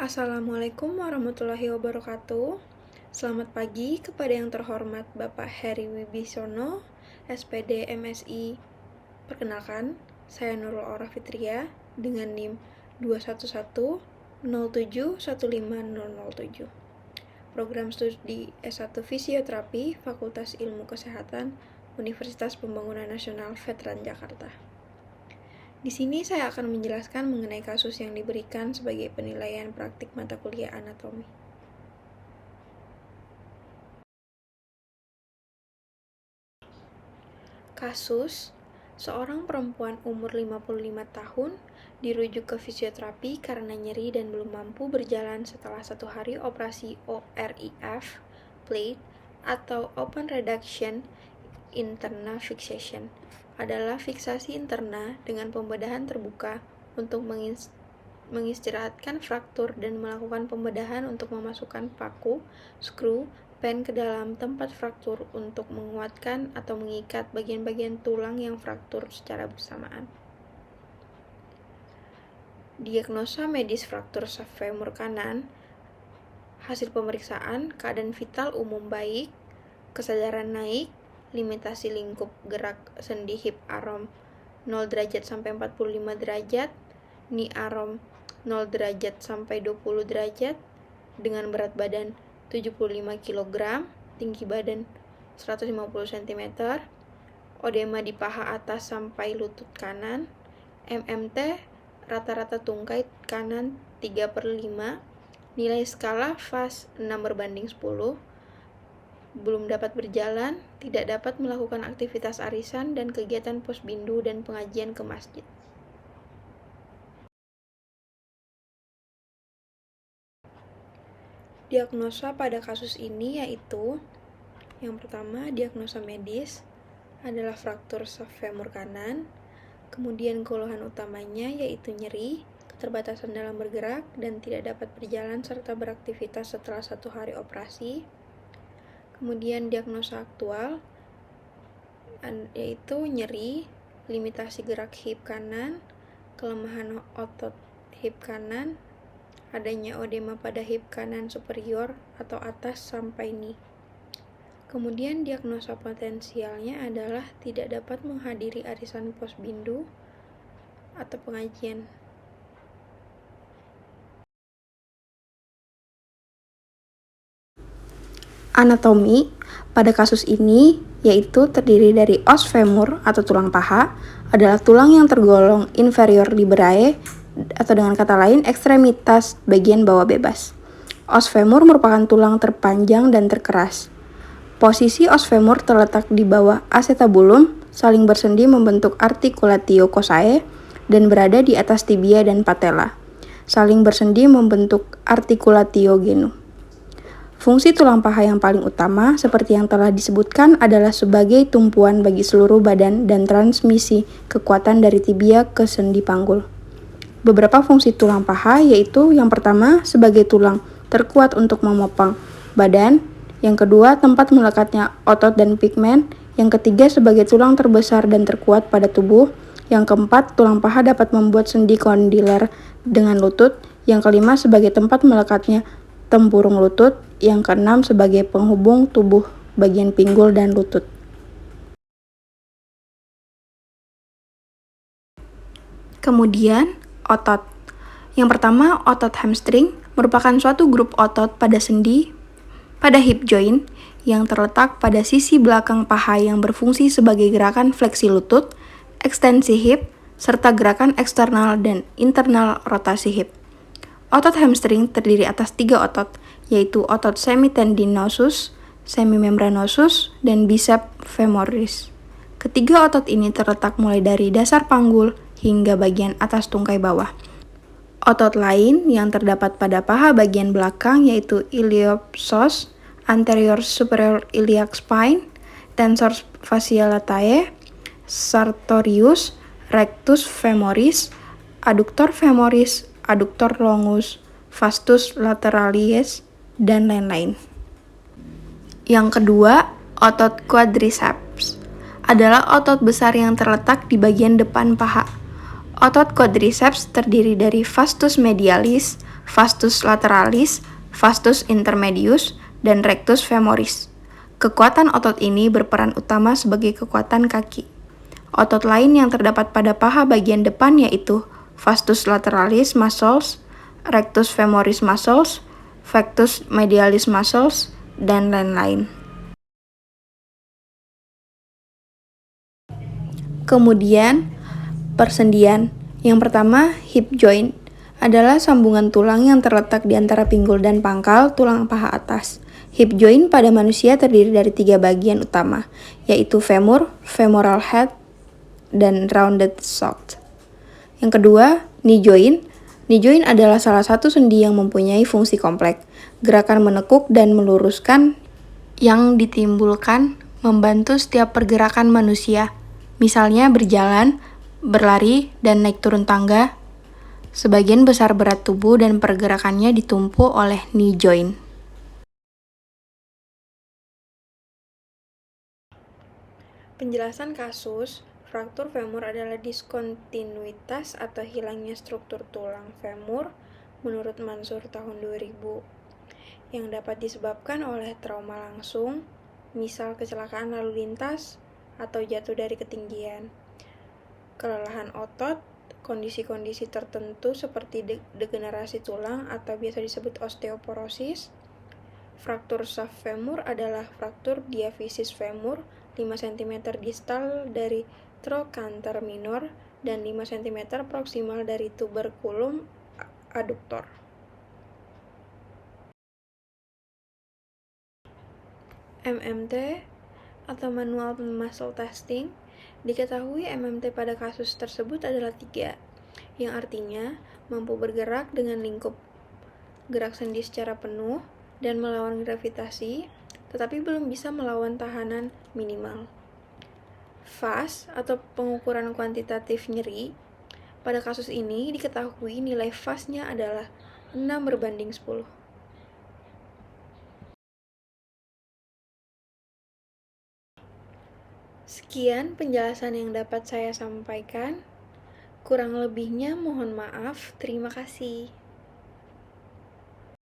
Assalamualaikum warahmatullahi wabarakatuh. Selamat pagi kepada yang terhormat Bapak Heri Wibisono, SPD MSI. Perkenalkan, saya Nurul Aura Fitria dengan NIM 21107150007. Program studi S1 Fisioterapi Fakultas Ilmu Kesehatan Universitas Pembangunan Nasional Veteran Jakarta. Di sini saya akan menjelaskan mengenai kasus yang diberikan sebagai penilaian praktik mata kuliah anatomi. Kasus, seorang perempuan umur 55 tahun dirujuk ke fisioterapi karena nyeri dan belum mampu berjalan setelah 1 hari operasi ORIF, plate, atau Open Reduction Interna Fixation, adalah fiksasi interna dengan pembedahan terbuka untuk mengistirahatkan fraktur dan melakukan pembedahan untuk memasukkan paku, skru, pen ke dalam tempat fraktur untuk menguatkan atau mengikat bagian-bagian tulang yang fraktur secara bersamaan. Diagnosa medis fraktur femur kanan, hasil pemeriksaan, keadaan vital umum baik, kesadaran naik, limitasi lingkup gerak sendi hip arm 0 derajat sampai 45 derajat, knee arm 0 derajat sampai 20 derajat, dengan berat badan 75 kg, tinggi badan 150 cm, odema di paha atas sampai lutut kanan, MMT rata-rata tungkai kanan 3/5, nilai skala VAS 6/10, belum dapat berjalan, tidak dapat melakukan aktivitas arisan dan kegiatan posbindu dan pengajian ke masjid. Diagnosa pada kasus ini yaitu: yang pertama, diagnosa medis adalah fraktur femur kanan. Kemudian keluhan utamanya yaitu nyeri, keterbatasan dalam bergerak, dan tidak dapat berjalan serta beraktivitas setelah 1 hari operasi. Kemudian diagnosa aktual yaitu nyeri, limitasi gerak hip kanan, kelemahan otot hip kanan, adanya odema pada hip kanan superior atau atas sampai knee. Kemudian diagnosa potensialnya adalah tidak dapat menghadiri arisan posbindu atau pengajian. Anatomi pada kasus ini yaitu terdiri dari os femur atau tulang paha, adalah tulang yang tergolong inferior liberae atau dengan kata lain ekstremitas bagian bawah bebas. Os femur merupakan tulang terpanjang dan terkeras. Posisi os femur terletak di bawah acetabulum, saling bersendi membentuk articulatio cossae, dan berada di atas tibia dan patella, saling bersendi membentuk articulatio genu. Fungsi tulang paha yang paling utama, seperti yang telah disebutkan, adalah sebagai tumpuan bagi seluruh badan dan transmisi kekuatan dari tibia ke sendi panggul. Beberapa fungsi tulang paha yaitu: yang pertama, sebagai tulang terkuat untuk memopang badan; yang kedua, tempat melekatnya otot dan pigmen; yang ketiga, sebagai tulang terbesar dan terkuat pada tubuh; yang keempat, tulang paha dapat membuat sendi kondiler dengan lutut; yang kelima, sebagai tempat melekatnya tempurung lutut; yang keenam, sebagai penghubung tubuh bagian pinggul dan lutut. Kemudian, otot. Yang pertama, otot hamstring merupakan suatu grup otot pada sendi pada hip joint yang terletak pada sisi belakang paha yang berfungsi sebagai gerakan fleksi lutut, ekstensi hip, serta gerakan eksternal dan internal rotasi hip. Otot hamstring terdiri atas 3 otot, yaitu otot semitendinosus, semimembranosus, dan bicep femoris. Ketiga otot ini terletak mulai dari dasar panggul hingga bagian atas tungkai bawah. Otot lain yang terdapat pada paha bagian belakang yaitu iliopsoas, anterior superior iliac spine, tensor fasciae latae, sartorius, rectus femoris, adductor femoris, adductor longus, vastus lateralis, dan lain-lain. Yang kedua, otot quadriceps adalah otot besar yang terletak di bagian depan paha. Otot quadriceps terdiri dari vastus medialis, vastus lateralis, vastus intermedius, dan rectus femoris. Kekuatan otot ini berperan utama sebagai kekuatan kaki. Otot lain yang terdapat pada paha bagian depan yaitu vastus lateralis muscles, rectus femoris muscles, factus medialis muscles, dan lain-lain. Kemudian, persendian. Yang pertama, hip joint adalah sambungan tulang yang terletak di antara pinggul dan pangkal tulang paha atas. Hip joint pada manusia terdiri dari 3 bagian utama, yaitu femur, femoral head, dan rounded shoulder. Yang kedua, knee joint. Knee joint adalah salah satu sendi yang mempunyai fungsi kompleks. Gerakan menekuk dan meluruskan yang ditimbulkan membantu setiap pergerakan manusia, misalnya berjalan, berlari, dan naik turun tangga. Sebagian besar berat tubuh dan pergerakannya ditumpu oleh knee joint. Penjelasan kasus, fraktur femur adalah diskontinuitas atau hilangnya struktur tulang femur menurut Mansur tahun 2000 yang dapat disebabkan oleh trauma langsung, misal kecelakaan lalu lintas atau jatuh dari ketinggian, kelelahan otot, kondisi-kondisi tertentu seperti degenerasi tulang atau biasa disebut osteoporosis. Fraktur shaft femur adalah fraktur diaphysis femur 5 cm distal dari trochanter minor dan 5 cm proksimal dari tuberculum adductor. MMT atau manual muscle testing. Diketahui MMT pada kasus tersebut adalah 3, yang artinya mampu bergerak dengan lingkup gerak sendi secara penuh dan melawan gravitasi, tetapi belum bisa melawan tahanan minimal. FAS atau pengukuran kuantitatif nyeri. Pada kasus ini diketahui nilai FAS-nya adalah 6/10. Sekian penjelasan yang dapat saya sampaikan. Kurang lebihnya mohon maaf. Terima kasih.